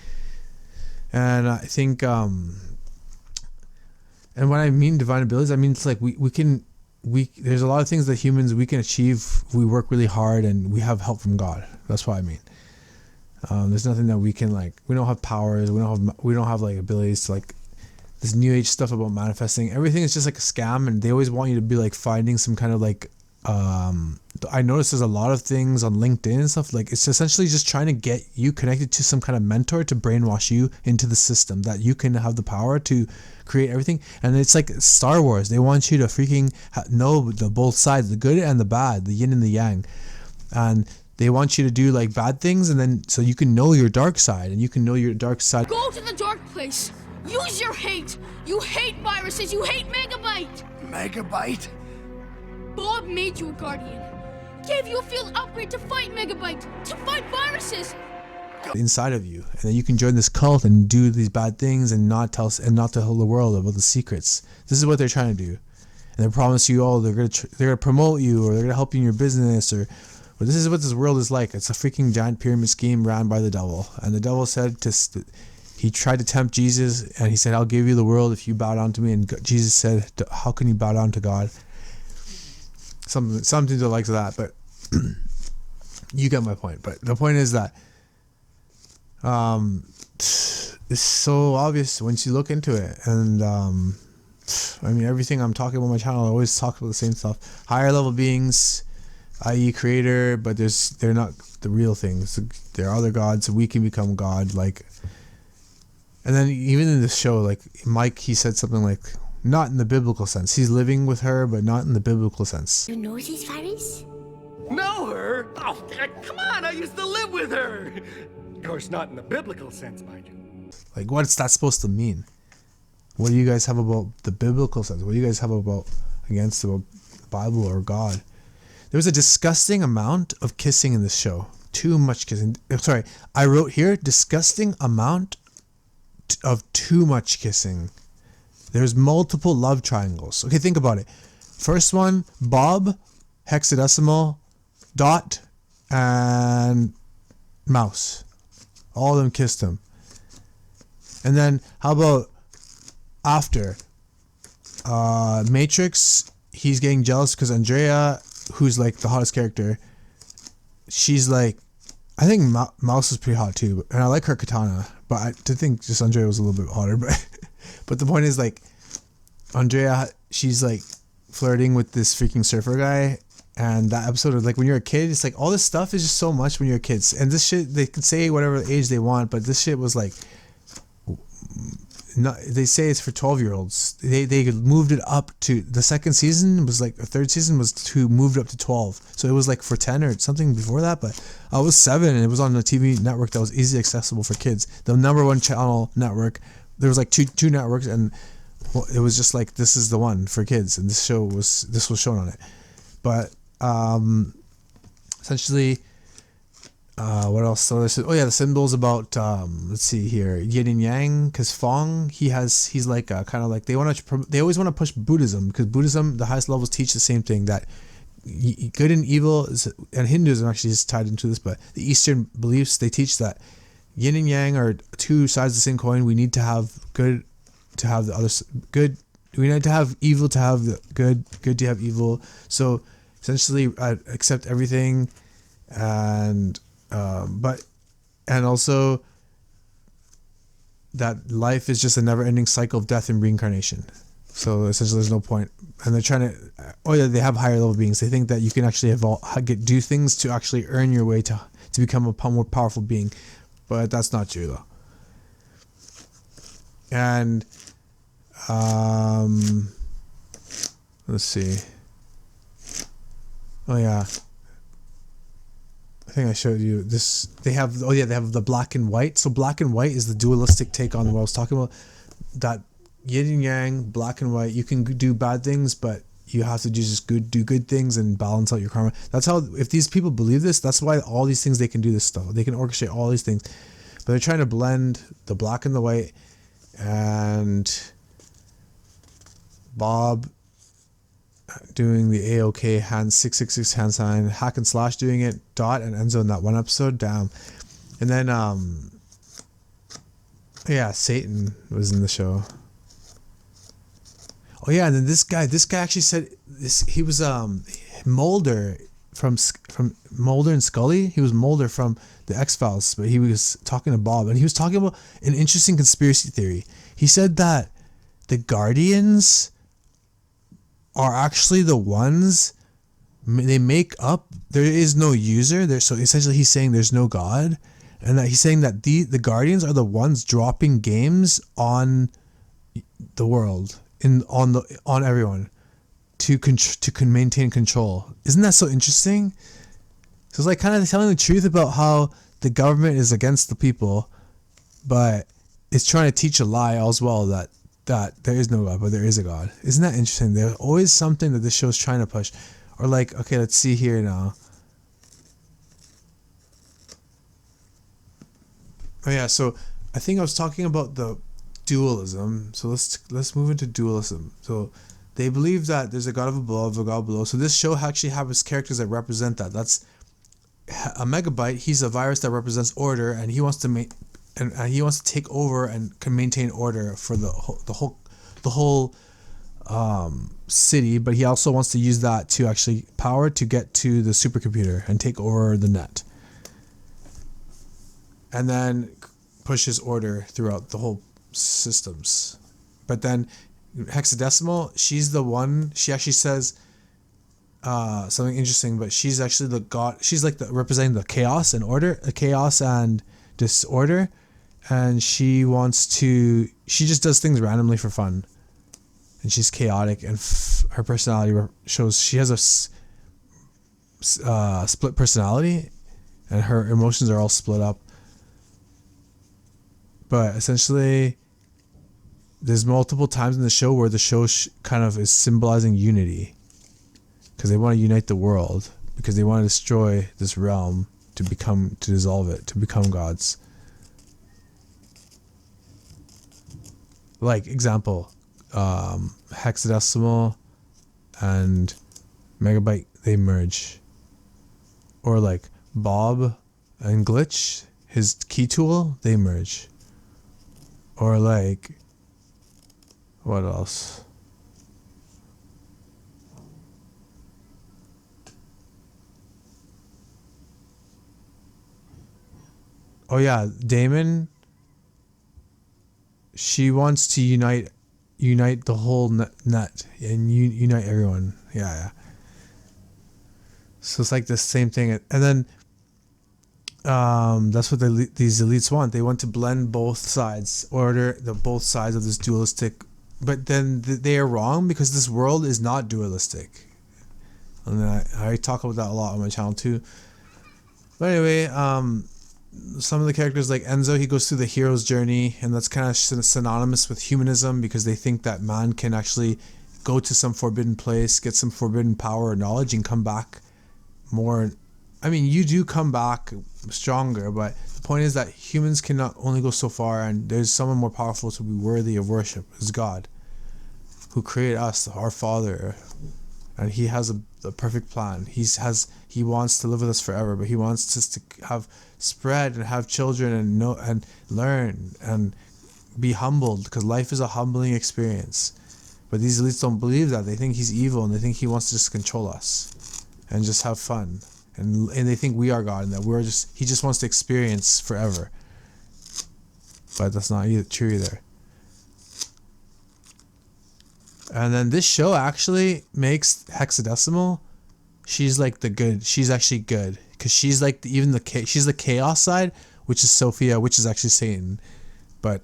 [SPEAKER 2] And I think and when I mean divine abilities, I mean it's like we there's a lot of things that humans we can achieve. We work really hard and we have help from God. That's what I mean. There's nothing that we can we don't have powers, we don't have like abilities to like this new age stuff about manifesting. Everything is just like a scam, and they always want you to be like finding some kind of like I noticed there's a lot of things on LinkedIn and stuff, like it's essentially just trying to get you connected to some kind of mentor to brainwash you into the system that you can have the power to create everything. And it's like Star Wars, they want you to freaking know the both sides, the good and the bad, the yin and the yang, and they want you to do like bad things, and then so you can know your dark side, and you can know your dark side.
[SPEAKER 4] Go to the dark place. Use your hate. You hate viruses. You hate Megabyte.
[SPEAKER 3] Megabyte?
[SPEAKER 4] Bob made you a guardian. Gave you a field upgrade to fight Megabyte, to fight viruses.
[SPEAKER 2] Inside of you, and then you can join this cult and do these bad things and not tell the world about the secrets. This is what they're trying to do, and they promise you, they're gonna promote you, or they're gonna help you in your business, but this is what this world is like. It's a freaking giant pyramid scheme ran by the devil, and the devil said he tried to tempt Jesus, and he said, I'll give you the world if you bow down to me. And Jesus said, how can you bow down to God? Something to the likes of that, but you get my point. But the point is that it's so obvious once you look into it. And I mean, everything I'm talking about on my channel, I always talk about the same stuff. Higher level beings, i.e. creator, but they're not the real things. There are other gods, so we can become God. Like, and then even in this show, like Mike, he said something like, not in the biblical sense. He's living with her, but not in the biblical sense.
[SPEAKER 5] You know this virus?
[SPEAKER 12] Know her? Oh, come on, I used to live with her. Of course, not in the biblical sense, mind you.
[SPEAKER 2] Like, what's that supposed to mean? What do you guys have about the biblical sense? What do you guys have about the Bible or God? There was a disgusting amount of kissing in this show. Too much kissing. Sorry, I wrote here, disgusting amount of too much kissing. There's multiple love triangles. Okay, think about it. First one, Bob, hexadecimal, Dot, and Mouse. All of them kissed him. And then how about after? Matrix, he's getting jealous because Andrea, who's like the hottest character, she's like, I think Mouse is pretty hot too, and I like her katana, but I did think just Andrea was a little bit hotter. But the point is, like, Andrea, she's like flirting with this freaking surfer guy, and that episode of, like, when you're a kid, it's like all this stuff is just so much when you're kids, and this shit, they can say whatever age they want, but this shit was like, not, they say it's for 12-year-olds. They moved it up to, the second season was like, the third season was moved up to 12, so it was like for 10 or something before that, but I was 7 and it was on a TV network that was easily accessible for kids, the #1 channel network. There was like two networks, and it was just like, this is the one for kids, and this was shown on it. But essentially, what else? So this is, the symbols about let's see here, yin and yang, because Fong, he's like kind of like, they always want to push Buddhism, because Buddhism, the highest levels teach the same thing, that good and evil is, and Hinduism actually is tied into this, but the Eastern beliefs, they teach that yin and yang are two sides of the same coin. We need to have good to have the other good. We need to have evil to have the good to have evil. So essentially, I accept everything, and also that life is just a never-ending cycle of death and reincarnation. So essentially, there's no point. And they're trying to. They have higher level beings. They think that you can actually do things to actually earn your way to become a more powerful being. But that's not true, though. And let's see. Oh yeah, I think I showed you this. They have the black and white. So black and white is the dualistic take on what I was talking about. That yin and yang, black and white. You can do bad things, but you have to do good things and balance out your karma. That's how, if these people believe this, that's why all these things, they can do this stuff. They can orchestrate all these things. But they're trying to blend the black and the white. And Bob doing the AOK hand 666 hand sign, Hack and Slash doing it, Dot and Enzo in that one episode, damn. And then Satan was in the show. Oh yeah, and then this guy actually said this. He was Mulder from Mulder and Scully. He was Mulder from the X-Files, but he was talking to Bob, and he was talking about an interesting conspiracy theory. He said that the Guardians are actually the ones, they make up, there is no user there, so essentially he's saying there's no God, and that he's saying that the Guardians are the ones dropping games on the world, on everyone, to maintain control. Isn't that so interesting? So it's like kind of telling the truth about how the government is against the people, but it's trying to teach a lie as well, that there is no God, but there is a God. Isn't that interesting? There's always something that this show's trying to push. Or like, okay, let's see here now. Oh yeah, so I think I was talking about the dualism. So let's move into dualism. So they believe that there's a God of above, a God below. So this show actually has characters that represent that. That's a Megabyte. He's a virus that represents order, and he wants to and he wants to take over and can maintain order for the whole city, but he also wants to use that to actually power to get to the supercomputer and take over the net, and then push his order throughout the whole systems. But then Hexadecimal, she's the one. She actually says something interesting, but she's actually the god. She's like representing the chaos and order, chaos and disorder, and she just does things randomly for fun, and she's chaotic, and her personality shows she has a split personality, and her emotions are all split up. But essentially, there's multiple times in the show where the show kind of is symbolizing unity, because they want to unite the world, because they want to destroy this realm to dissolve it, to become gods. Like example, Hexadecimal and Megabyte, they merge. Or like Bob and Glitch, his key tool, they merge. Or like, what else? Oh yeah, Damon. She wants to unite the whole net and unite everyone. Yeah. So it's like the same thing, and then that's what these elites want. They want to blend both sides, both sides of this dualistic. But then they are wrong, because this world is not dualistic. And I talk about that a lot on my channel too. But anyway, some of the characters like Enzo, he goes through the hero's journey, and that's kind of synonymous with humanism, because they think that man can actually go to some forbidden place, get some forbidden power or knowledge, and come back more. I mean, you do come back stronger, but the point is that humans cannot only go so far, and there's someone more powerful to be worthy of worship, is God, who created us, our Father, and He has a perfect plan. He wants to live with us forever, but He wants us to have spread and have children and know and learn and be humbled, because life is a humbling experience. But these elites don't believe that. They think He's evil, and they think He wants to just control us and just have fun. And they think we are God, and that He just wants to experience forever. But that's not true either. And then this show actually makes Hexadecimal, she's like the good. She's actually good, because she's like she's the chaos side, which is Sophia, which is actually Satan. But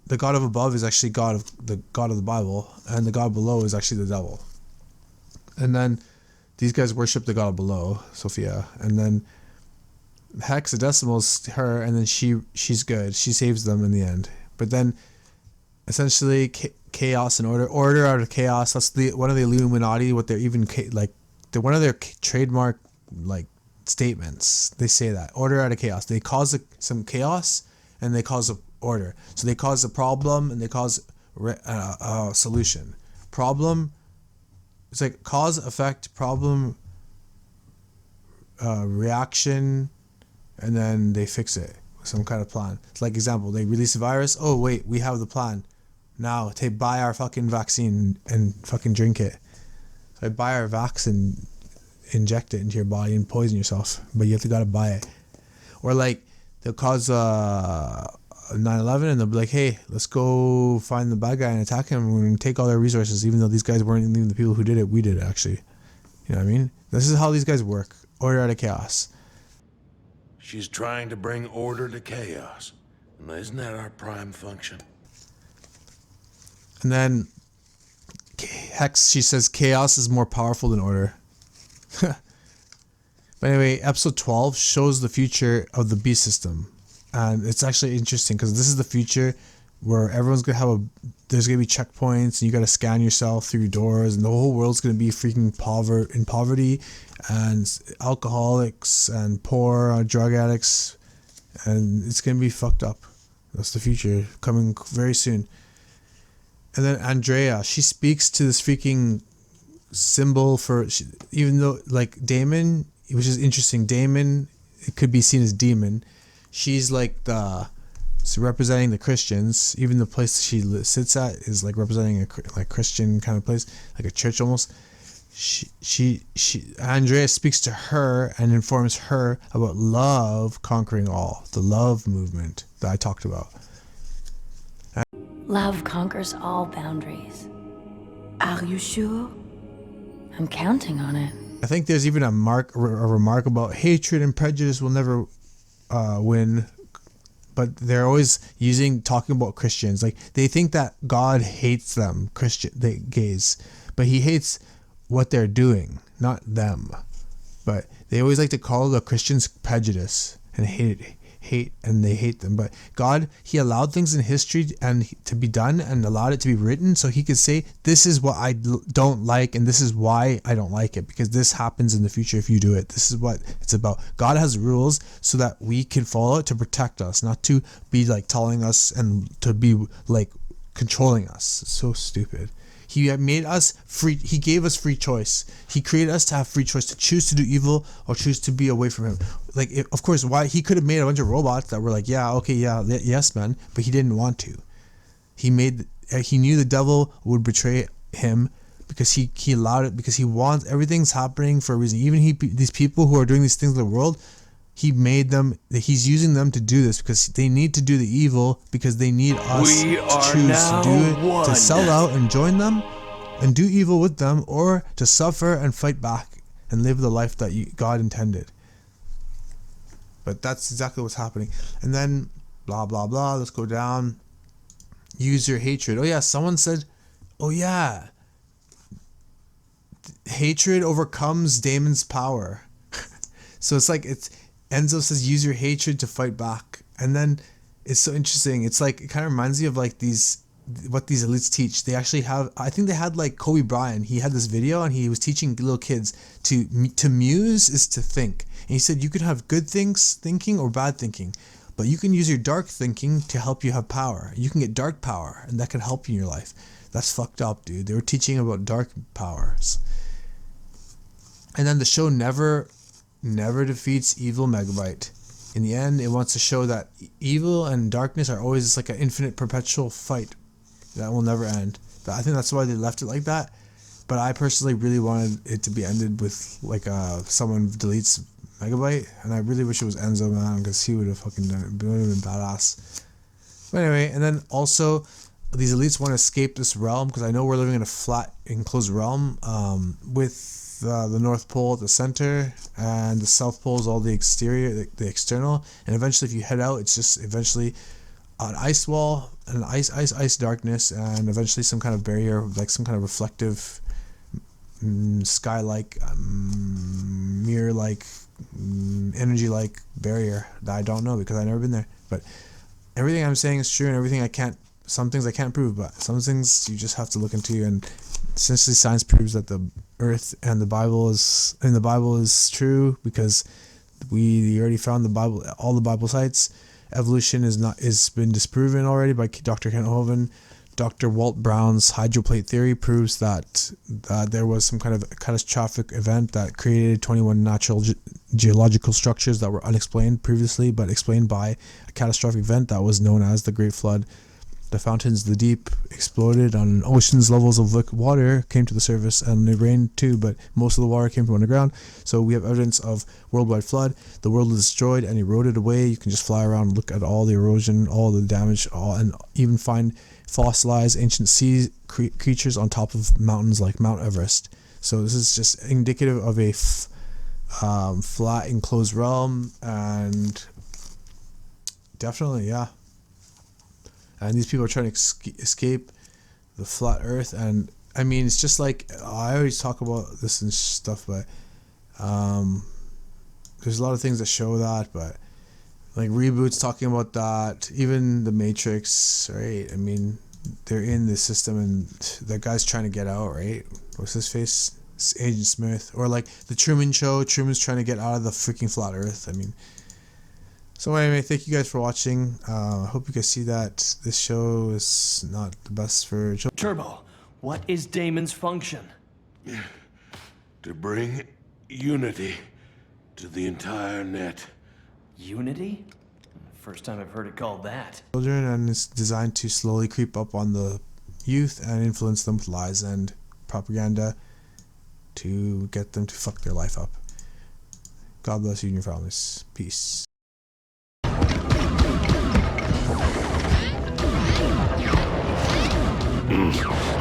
[SPEAKER 2] the God of above is actually the God of the Bible, and the God below is actually the devil. And then these guys worship the God below, Sophia, and then Hexadecimal's her, and then she's good. She saves them in the end. But then, essentially, chaos and order out of chaos. That's one of the Illuminati. What they're even one of their trademark statements. They say that order out of chaos. They cause some chaos, and they cause order. So they cause a problem, and they cause a solution. Problem. It's like cause, effect, problem, reaction, and then they fix it with some kind of plan. It's like, example, they release a virus. Oh, wait, we have the plan. Now, buy our fucking vaccine and fucking drink it. So buy our vaccine, inject it into your body and poison yourself, but you gotta buy it. Or like, they'll cause 9/11, and they'll be like, hey, let's go find the bad guy and attack him and take all their resources, even though these guys weren't even the people who did it. We did it, actually. You know what I mean? This is how these guys work. Order out of chaos.
[SPEAKER 14] She's trying to bring order to chaos. And isn't that our prime function?
[SPEAKER 2] And then Hex, she says chaos is more powerful than order. But anyway, episode 12 shows the future of the beast system. And it's actually interesting, because this is the future where everyone's going to have there's going to be checkpoints, and you got to scan yourself through doors, and the whole world's going to be freaking in poverty, and alcoholics and poor drug addicts, and it's going to be fucked up. That's the future coming very soon. And then Andrea, she speaks to this freaking symbol even though, like, Damon, which is interesting, Damon, it could be seen as demon. she's like representing the Christians. Even the place she sits at is like representing a like Christian kind of place, like a church almost. Andrea speaks to her and informs her about love conquering all, the love movement that I talked about.
[SPEAKER 15] Love conquers all boundaries. Are you sure? I'm counting on it.
[SPEAKER 2] I think there's even a remark about hatred and prejudice will never win, but they're always talking about Christians. Like they think that God hates them, the gays, but he hates what they're doing, not them. But they always like to call the Christians prejudice and hate, and they hate them. But God, he allowed things in history and to be done and allowed it to be written so he could say, this is what I don't like and this is why I don't like it, because this happens in the future if you do it. This is what it's about. God has rules so that we can follow it to protect us, not to be like telling us and to be like controlling us. It's so stupid. He made us free. He gave us free choice. He created us to have free choice to choose to do evil or choose to be away from him. Like, of course, why he could have made a bunch of robots that were like, yeah, okay, yeah, yes, man, but he didn't want to. He knew the devil would betray him because he allowed it, because he wants everything's happening for a reason. Even these people who are doing these things in the world, he made them. He's using them to do this because they need to do the evil because they need us to choose to do it, to sell out and join them and do evil with them, or to suffer and fight back and live the life that God intended. But that's exactly what's happening. And then blah blah blah. Let's go down. Use your hatred. Oh yeah, someone said, oh yeah, hatred overcomes Damon's power. So it's like Enzo says, use your hatred to fight back. And then it's so interesting. It's like, it kind of reminds me of like what these elites teach. They actually have, I think they had like Kobe Bryant. He had this video and he was teaching little kids to muse is to think. And he said, you could have good thinking or bad thinking, but you can use your dark thinking to help you have power. You can get dark power and that can help you in your life. That's fucked up, dude. They were teaching about dark powers. And then the show never defeats evil Megabyte. In the end, it wants to show that evil and darkness are always just like an infinite perpetual fight that will never end. But I think that's why they left it like that. But I personally really wanted it to be ended with like someone deletes Megabyte, and I really wish it was Enzo, man, because he would have fucking done it. It would have been badass. But anyway, and then also these elites want to escape this realm because I know we're living in a flat enclosed realm with the North Pole at the center and the South Pole is all the exterior, the external, and eventually if you head out, it's just eventually an ice wall, an ice darkness, and eventually some kind of barrier, like some kind of reflective sky-like, mirror-like, energy-like barrier that I don't know because I've never been there. But everything I'm saying is true, and everything some things I can't prove, but some things you just have to look into. And essentially, science proves that the Earth and the Bible is true because we already found the Bible, all the Bible sites. Evolution is been disproven already by Dr. Kent Hovind. Dr. Walt Brown's hydroplate theory proves that there was some kind of catastrophic event that created 21 natural geological structures that were unexplained previously, but explained by a catastrophic event that was known as the Great Flood. The fountains of the deep exploded on oceans. Levels of water came to the surface, and it rained too, but most of the water came from underground. So we have evidence of worldwide flood. The world was destroyed and eroded away. You can just fly around and look at all the erosion, all the damage, and even find fossilized ancient sea creatures on top of mountains like Mount Everest. So this is just indicative of a flat enclosed realm, and definitely, yeah. And these people are trying to escape the flat earth. And I mean, it's just like, I always talk about this and stuff, but there's a lot of things that show that, but like Reboot's talking about that, even the Matrix, right? I mean, they're in the system and that guy's trying to get out, right? What's his face? It's Agent Smith. Or like the Truman Show, Truman's trying to get out of the freaking flat earth. I mean, so anyway, thank you guys for watching. I hope you guys see that this show is not the best for children.
[SPEAKER 11] Turbo, what is Damon's function?
[SPEAKER 14] To bring unity to the entire net.
[SPEAKER 11] Unity? First time I've heard it called that.
[SPEAKER 2] Children, and it's designed to slowly creep up on the youth and influence them with lies and propaganda to get them to fuck their life up. God bless you and your families. Peace.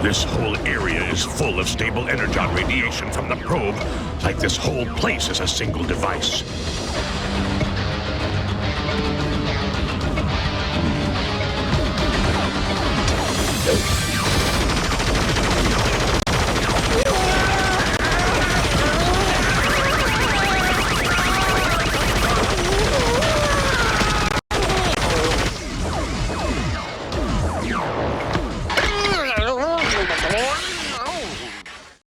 [SPEAKER 7] This whole area is full of stable energon radiation from the probe, like this whole place is a single device.